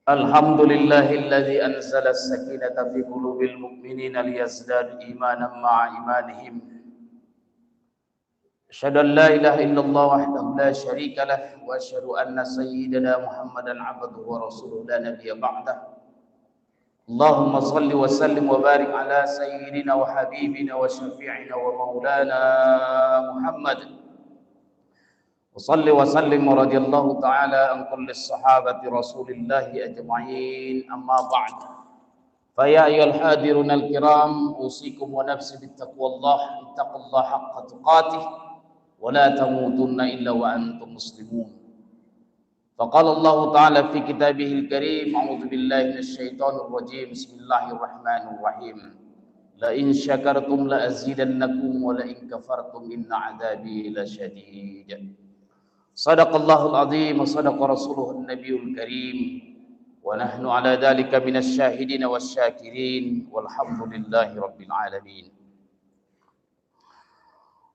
Alhamdulillahilladzi anzala as-sakinata fi qulubil mu'minina liyazdadu imanan ma'a imanihim. Asyhadu an la ilaha illallah wahdahu la syarika lah wa asyhadu anna sayyidana Muhammadan 'abduhu wa rasuluhu la nabiyya ba'dah. Allahumma shalli wa sallim wa barik ala sayyidina wa habibina wa syafi'ina wa maulana Muhammad. وصل وسلم ورضي الله تعالى عن كل الصحابة رسول الله أجمعين أما بعد فيا أيها الحاضرون الكرام أوصيكم ونفسي بتقوى الله اتقوا الله حق تقاته ولا تموتن إلا وأنتم مسلمون فقال الله تعالى في كتابه الكريم أعوذ بالله من الشيطان الرجيم بسم الله الرحمن الرحيم لئن شكرتم لأزيدنكم ولئن كفرتم إن عذابي لشديد صدق الله العظيم وصدق رسوله النبي الكريم ونحن على ذلك من الشاهدين والشاكرين والحمد لله رب العالمين.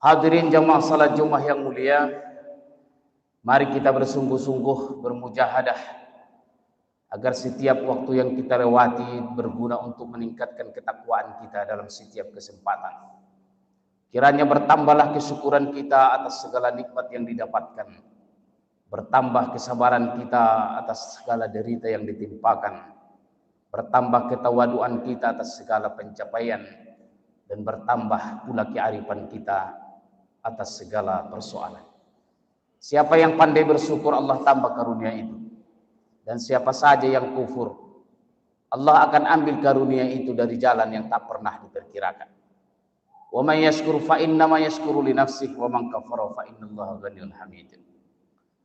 Hadirin jamaah salat Jumat yang mulia, mari kita bersungguh-sungguh bermujahadah agar setiap waktu yang kita lewati berguna untuk meningkatkan ketakwaan kita dalam setiap kesempatan. Kiranya bertambahlah kesyukuran kita atas segala nikmat yang didapatkan. Bertambah kesabaran kita atas segala derita yang ditimpakan. Bertambah ketawaduan kita atas segala pencapaian. Dan bertambah pula kearifan kita atas segala persoalan. Siapa yang pandai bersyukur, Allah tambah karunia itu. Dan siapa saja yang kufur, Allah akan ambil karunia itu dari jalan yang tak pernah diperkirakan. Wa man yashkur fa innama yashkuru li nafsihi wa man kafara fa innallaha ghaniyyun hamid.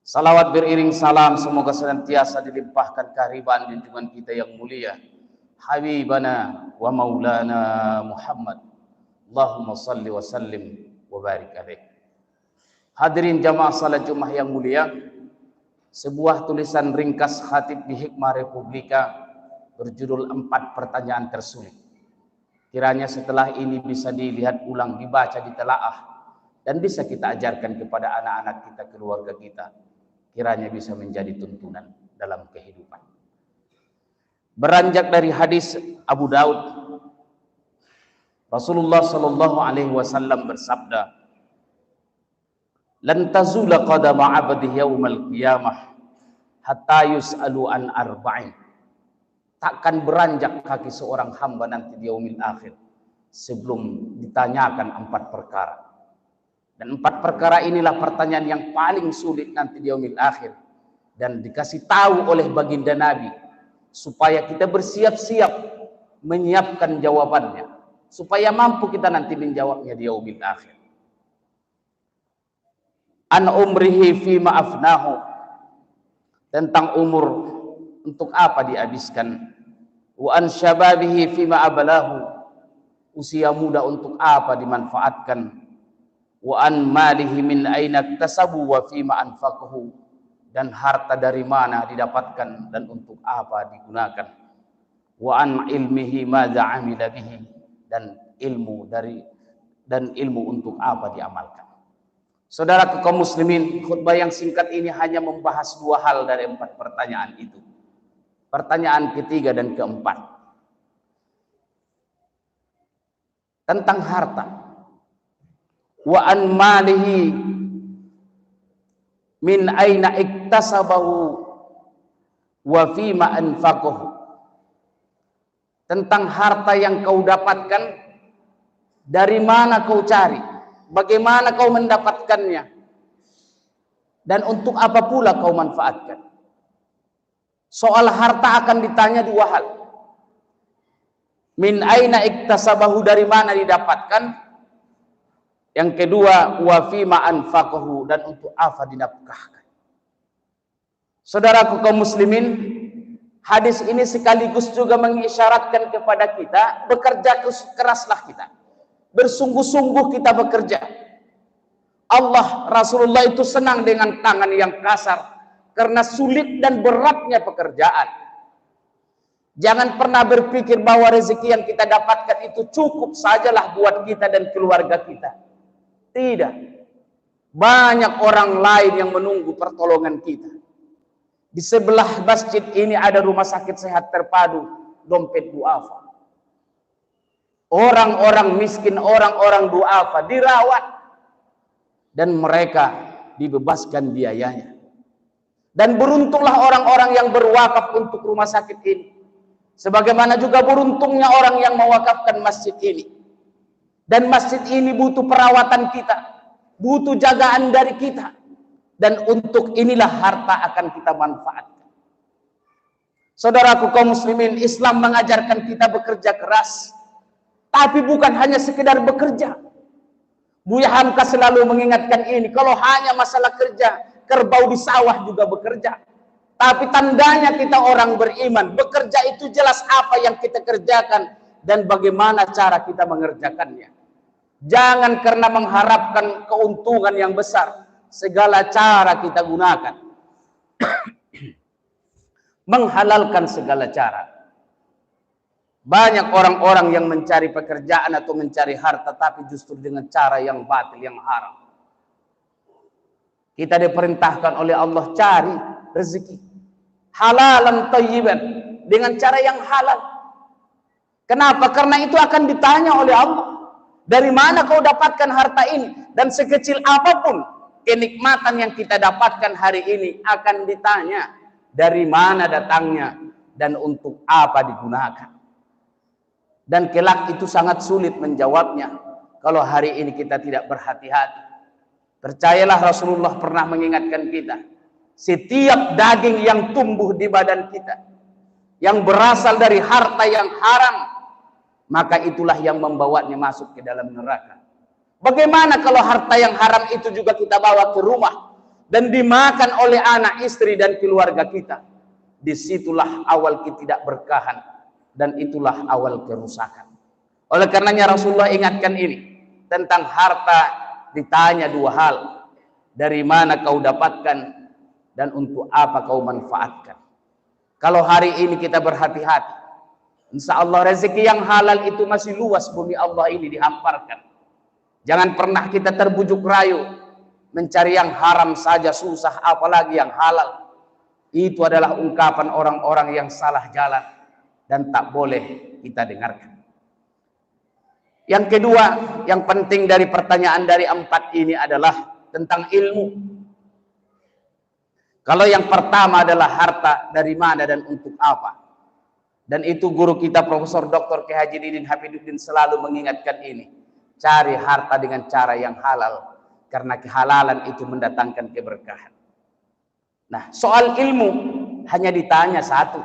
Salawat beriring salam semoga senantiasa dilimpahkan kehadiran junjungan kita yang mulia Habibana wa Maulana Muhammad. Allahumma salli wa sallim wa barik alaih. Hadirin jamaah salat Jumat yang mulia, sebuah tulisan ringkas khatib di Hikmah Republika berjudul 4 pertanyaan tersulit. Kiranya setelah ini bisa dilihat ulang, dibaca, ditelaah, dan bisa kita ajarkan kepada anak-anak kita, keluarga kita. Kiranya bisa menjadi tuntunan dalam kehidupan. Beranjak dari hadis Abu Daud, Rasulullah sallallahu alaihi wasallam bersabda, "Lan tazula qadama 'abdi yaumal qiyamah hatta yus'alu an arba'in." Takkan beranjak kaki seorang hamba nanti di yaumil akhir sebelum ditanyakan 4 perkara. Dan 4 perkara inilah pertanyaan yang paling sulit nanti di yaumil akhir. Dan dikasih tahu oleh baginda Nabi supaya kita bersiap-siap menyiapkan jawabannya. Supaya mampu kita nanti menjawabnya di yaumil akhir. An umrihi fima afnahu. Tentang umur, untuk apa dihabiskan. Wa an syababihi fima abalahu. Usia muda untuk apa dimanfaatkan. Wa an malihi min aina iktasabu wa fima anfaqahu. Dan harta dari mana didapatkan dan untuk apa digunakan. Wa an ilmihi madza amila bihi. Dan ilmu untuk apa diamalkan. Saudara kaum muslimin, khutbah yang singkat ini hanya membahas 2 hal dari 4 pertanyaan itu. Pertanyaan ketiga dan keempat tentang harta. Wa an malihi min aina iktasabahu wa fima anfaqahu. Tentang harta yang kau dapatkan, dari mana kau cari, bagaimana kau mendapatkannya, dan untuk apa pula kau manfaatkan. Soal harta akan ditanya 2 hal. Min aina iktasabahu, dari mana didapatkan. Yang kedua, wa fima anfaqahu, dan untuk apa dinafkahkan. Saudaraku kaum muslimin, hadis ini sekaligus juga mengisyaratkan kepada kita, bekerja keraslah kita. Bersungguh-sungguh kita bekerja. Allah, Rasulullah itu senang dengan tangan yang kasar karena sulit dan beratnya pekerjaan. Jangan pernah berpikir bahwa rezeki yang kita dapatkan itu cukup sajalah buat kita dan keluarga kita. Tidak. Banyak orang lain yang menunggu pertolongan kita. Di sebelah masjid ini ada rumah sakit sehat terpadu Dompet Duafa. Orang-orang miskin, orang-orang duafa dirawat dan mereka dibebaskan biayanya. Dan beruntunglah orang-orang yang berwakaf untuk rumah sakit ini. Sebagaimana juga beruntungnya orang yang mewakafkan masjid ini. Dan masjid ini butuh perawatan kita, butuh jagaan dari kita. Dan untuk inilah harta akan kita manfaatkan. Saudaraku kaum muslimin, Islam mengajarkan kita bekerja keras. Tapi bukan hanya sekedar bekerja. Buya Hamka selalu mengingatkan ini. Kalau hanya masalah kerja, kerbau di sawah juga bekerja. Tapi tandanya kita orang beriman. Bekerja itu jelas apa yang kita kerjakan dan bagaimana cara kita mengerjakannya. Jangan karena mengharapkan keuntungan yang besar, segala cara kita gunakan. Menghalalkan segala cara. Banyak orang-orang yang mencari pekerjaan atau mencari harta, tapi justru dengan cara yang batil, yang haram. Kita diperintahkan oleh Allah cari rezeki halalan thayyiban, dengan cara yang halal. Kenapa? Karena itu akan ditanya oleh Allah. Dari mana kau dapatkan harta ini? Dan sekecil apapun kenikmatan yang kita dapatkan hari ini akan ditanya dari mana datangnya dan untuk apa digunakan. Dan kelak itu sangat sulit menjawabnya kalau hari ini kita tidak berhati-hati. Percayalah, Rasulullah pernah mengingatkan kita, setiap daging yang tumbuh di badan kita yang berasal dari harta yang haram, maka itulah yang membawanya masuk ke dalam neraka. Bagaimana kalau harta yang haram itu juga kita bawa ke rumah dan dimakan oleh anak, istri dan keluarga kita? Disitulah awal ketidakberkahan. Dan itulah awal kerusakan. Oleh karenanya Rasulullah ingatkan ini. Tentang harta ditanya dua hal. Dari mana kau dapatkan dan untuk apa kau manfaatkan. Kalau hari ini kita berhati-hati, insya Allah rezeki yang halal itu masih luas bumi Allah ini dihamparkan. Jangan pernah kita terbujuk rayu mencari yang haram saja susah, apalagi yang halal. Itu adalah ungkapan orang-orang yang salah jalan dan tak boleh kita dengarkan. Yang kedua, yang penting dari pertanyaan dari 4 ini adalah tentang ilmu. Kalau yang pertama adalah harta, dari mana dan untuk apa. Dan itu guru kita Profesor Dr. K. Haji Didin Hafiduddin selalu mengingatkan ini. Cari harta dengan cara yang halal, karena kehalalan itu mendatangkan keberkahan. Nah, soal ilmu hanya ditanya satu.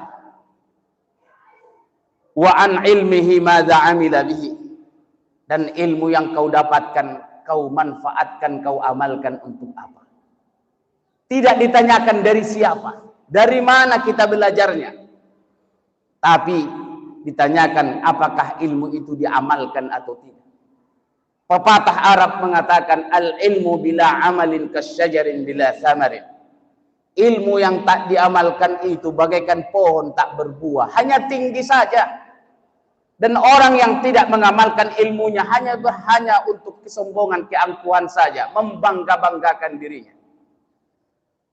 Wa an ilmihi madza amila bihi. Dan ilmu yang kau dapatkan, kau manfaatkan, kau amalkan untuk apa? Tidak ditanyakan dari siapa, dari mana kita belajarnya. Tapi ditanyakan apakah ilmu itu diamalkan atau tidak. Pepatah Arab mengatakan al-ilmu bila amalin kasyajarin bila thamarin. Ilmu yang tak diamalkan itu bagaikan pohon tak berbuah, hanya tinggi saja. Dan orang yang tidak mengamalkan ilmunya hanya untuk kesombongan, keangkuhan saja, membangga-banggakan dirinya.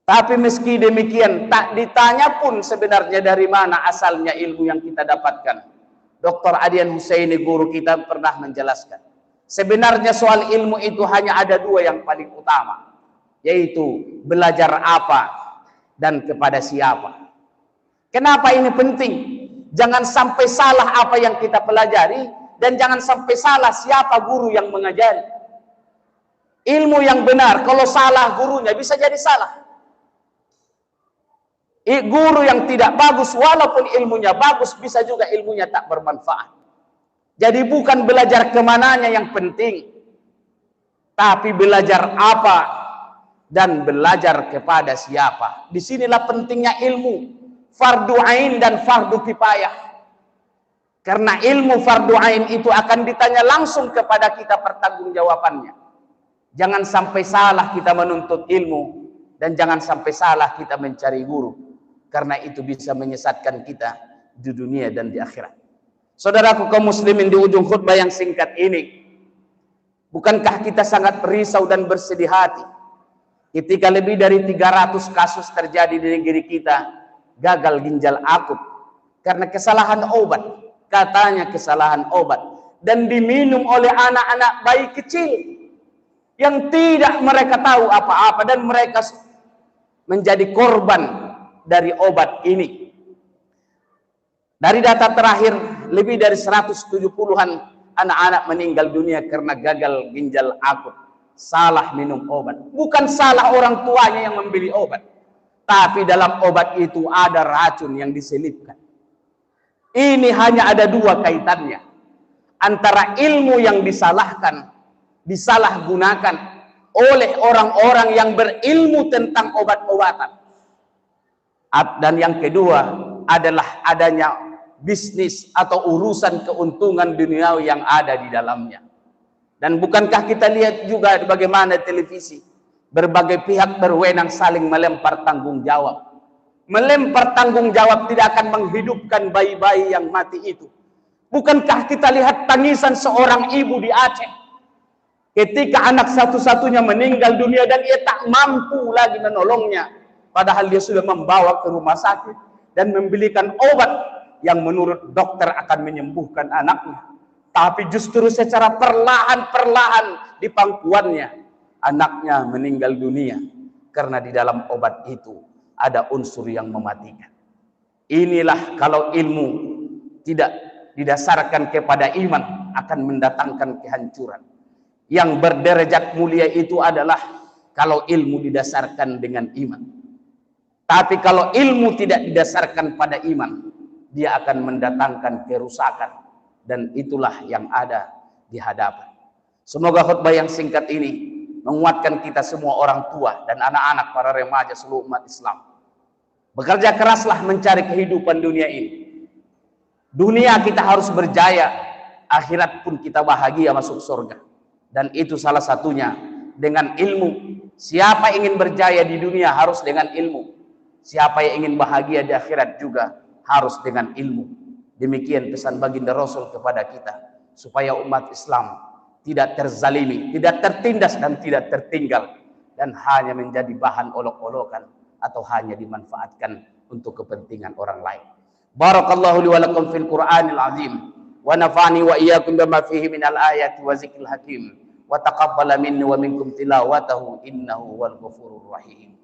Tapi meski demikian, tak ditanya pun sebenarnya dari mana asalnya ilmu yang kita dapatkan. Dr. Adian Husaini guru kita pernah menjelaskan. Sebenarnya soal ilmu itu hanya ada 2 yang paling utama. Yaitu belajar apa dan kepada siapa. Kenapa ini penting? Jangan sampai salah apa yang kita pelajari dan jangan sampai salah siapa guru yang mengajari. Ilmu yang benar, kalau salah gurunya bisa jadi salah. Guru yang tidak bagus walaupun ilmunya bagus bisa juga ilmunya tak bermanfaat. Jadi bukan belajar kemananya yang penting, tapi belajar apa dan belajar kepada siapa. Disinilah pentingnya ilmu. Fardu ain dan fardu kifayah. Karena ilmu fardu ain itu akan ditanya langsung kepada kita pertanggungjawabannya. Jangan sampai salah kita menuntut ilmu dan jangan sampai salah kita mencari guru. Karena itu bisa menyesatkan kita di dunia dan di akhirat. Saudaraku kaum muslimin, di ujung khutbah yang singkat ini, bukankah kita sangat risau dan bersedih hati Ketika lebih dari 300 kasus terjadi di negeri kita, gagal ginjal akut karena kesalahan obat, katanya kesalahan obat, dan diminum oleh anak-anak bayi kecil yang tidak mereka tahu apa-apa, dan mereka menjadi korban dari obat ini. Dari data terakhir, lebih dari 170-an anak-anak meninggal dunia karena gagal ginjal akut, salah minum obat. Bukan salah orang tuanya yang membeli obat, tapi dalam obat itu ada racun yang diselipkan. Ini hanya ada dua kaitannya, antara ilmu yang disalahkan, disalahgunakan oleh orang-orang yang berilmu tentang obat-obatan, dan yang kedua adalah adanya bisnis atau urusan keuntungan duniawi yang ada di dalamnya. Dan bukankah kita lihat juga bagaimana televisi, berbagai pihak berwenang saling melempar tanggung jawab. Melempar tanggung jawab tidak akan menghidupkan bayi-bayi yang mati itu. Bukankah kita lihat tangisan seorang ibu di Aceh ketika anak satu-satunya meninggal dunia dan ia tak mampu lagi menolongnya, padahal dia sudah membawa ke rumah sakit dan membelikan obat yang menurut dokter akan menyembuhkan anaknya, tapi justru secara perlahan-perlahan di pangkuannya anaknya meninggal dunia karena di dalam obat itu ada unsur yang mematikan. Inilah kalau ilmu tidak didasarkan kepada iman akan mendatangkan kehancuran. Yang berderajat mulia itu adalah kalau ilmu didasarkan dengan iman. Tapi kalau ilmu tidak didasarkan pada iman, dia akan mendatangkan kerusakan, dan itulah yang ada di hadapan. Semoga khutbah yang singkat ini menguatkan kita semua, orang tua dan anak-anak, para remaja seluruh umat Islam. Bekerja keraslah mencari kehidupan dunia ini. Dunia kita harus berjaya, akhirat pun kita bahagia masuk surga. Dan itu salah satunya dengan ilmu. Siapa ingin berjaya di dunia harus dengan ilmu. Siapa yang ingin bahagia di akhirat juga harus dengan ilmu. Demikian pesan baginda Rasul kepada kita, supaya umat Islam tidak terzalimi, tidak tertindas dan tidak tertinggal, dan hanya menjadi bahan olok-olokan atau hanya dimanfaatkan untuk kepentingan orang lain. Barakallahu li wa lakum fil Qur'anil azim, wa nafa'ani wa iyyakum bima fihi minal ayati wa zikril hakim, wa taqabbala minni wa minkum tilawatahu innahu wal ghafurur rahim.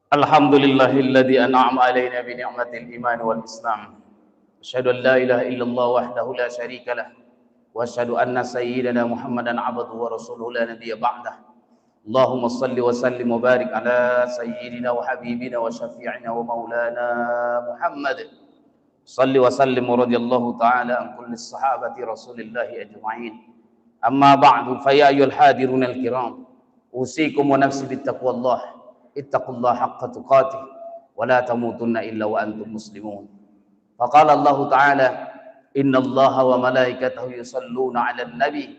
Alhamdulillahilladzi an'ama alaina bi ni'matil iman wal islam. Asyhadu an la ilaha illallah wahdahu la syarika lah, wa asyhadu anna sayyidana Muhammadan 'abduhu wa rasuluhu la nabiyya ba'dah. Allahumma shalli wa sallim wa barik ala sayyidina wa habibina wa syafi'ina wa maulana Muhammad. Shalli wa sallim radhiyallahu ta'ala an kulli sahabati Rasulillahi ajma'in. Amma ba'du, fa ya ayyuhal hadirun al-kiram, usikum wa nafsi bittaqwallah. Ittaqullaha haqqa tuqatih wa la tamutunna illa wa antum muslimun. Faqala Allah Ta'ala, innallaha wa malaikatahu yusalluna 'alan nabi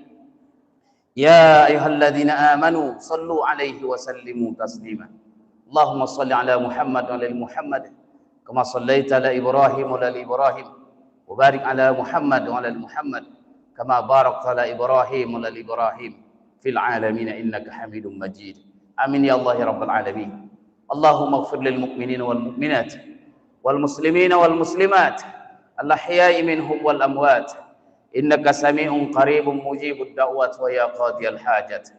ya ayyuhalladzina amanu sallu 'alaihi wa sallimu taslima. Allahumma shalli 'ala Muhammad wa 'ala Muhammad kama shallaita 'ala Ibrahim wa 'ala Ibrahim, wa barik 'ala Muhammad wa 'ala Muhammad kama barakta 'ala Ibrahim wa 'ala Ibrahim fil 'alamin innaka Hamidum Majid. Amin ya Allah ya Rabbal Alamin. Allahumma ighfir lil mu'minina wal mu'minat wal muslimina wal muslimat al-ahya'i minhum wal amwat innaka sami'un qaribun mujibud da'wat wa ya qadiyal hajat.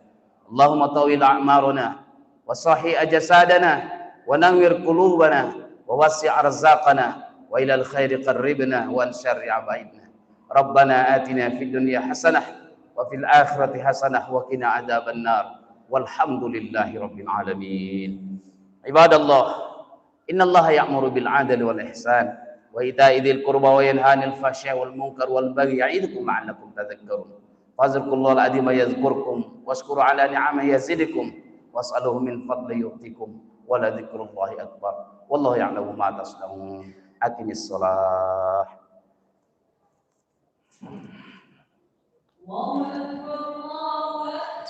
Allahumma tawil a'marana wa sahih ajsadana wa nawwir qulubana wa wasi' arzaqana wa ila al-khairi qarribna wa an syarri abaidna. Rabbana atina fid dunya hasanah wa fil akhirati hasanah wa qina adzaban nar. Walhamdulillahi rabbil alamin. Ibadallah, innallaha ya'muru bil 'adli wal ihsan wa ita'i dzil qurba wa yanha 'anil fahsya'i wal munkar wal baghi ya'idukum la'allakum tadhakkarun. Fadhkurullaha al-'azima yadhkurkum washkuru 'ala ni'amihi yazidukum was'aluhu min fadli yu'tikum wa la dzikrullahi akbar. Wallahu ya'lamu ma tasna'un. Aqimis shalah. Allahu akbar, Allahu akbar.